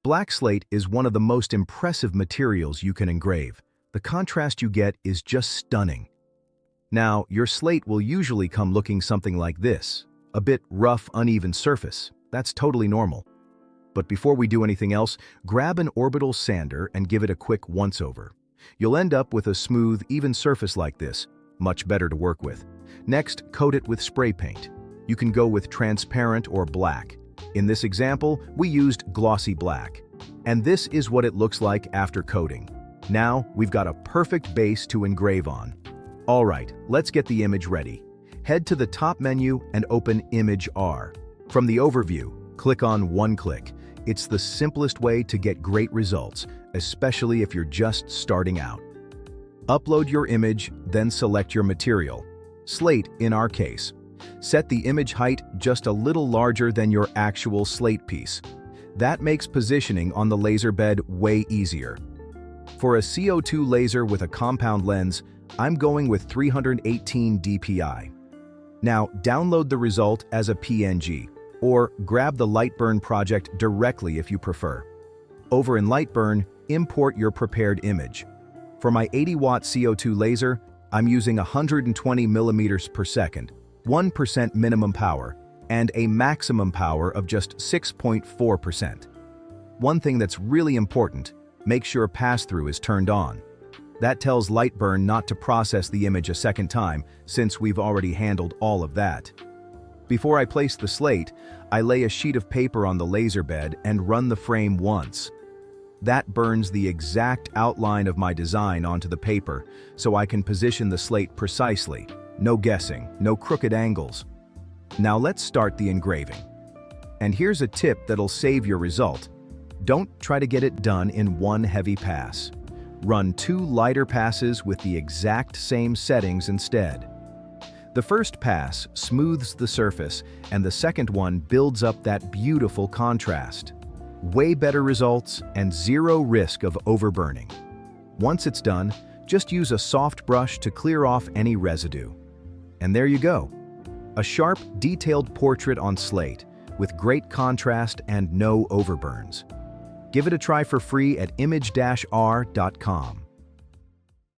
Black slate is one of the most impressive materials you can engrave. The contrast you get is just stunning. Now, your slate will usually come looking something like this, a bit rough, uneven surface. That's totally normal. But before we do anything else, grab an orbital sander and give it a quick once-over. You'll end up with a smooth, even surface like this, much better to work with. Next, coat it with spray paint. You can go with transparent or black. In this example, we used glossy black. And this is what it looks like after coating. Now, we've got a perfect base to engrave on. All right, let's get the image ready. Head to the top menu and open imag-r. From the overview, click on One Click. It's the simplest way to get great results, especially if you're just starting out. Upload your image, then select your material. Slate, in our case. Set the image height just a little larger than your actual slate piece. That makes positioning on the laser bed way easier. For a CO2 laser with a compound lens, I'm going with 318 dpi. Now, download the result as a PNG, or grab the Lightburn project directly if you prefer. Over in Lightburn, import your prepared image. For my 80-watt CO2 laser, I'm using 120 millimeters per second, 1% minimum power, and a maximum power of just 6.4%. One thing that's really important, make sure pass-through is turned on. That tells Lightburn not to process the image a second time, since we've already handled all of that. Before I place the slate, I lay a sheet of paper on the laser bed and run the frame once. That burns the exact outline of my design onto the paper, so I can position the slate precisely. No guessing, no crooked angles. Now let's start the engraving. And here's a tip that'll save your result. Don't try to get it done in one heavy pass. Run 2 lighter passes with the exact same settings instead. The first pass smooths the surface, and the second one builds up that beautiful contrast. Way better results and zero risk of overburning. Once it's done, just use a soft brush to clear off any residue. And there you go. A sharp, detailed portrait on slate, with great contrast and no overburns. Give it a try for free at imag-r.com.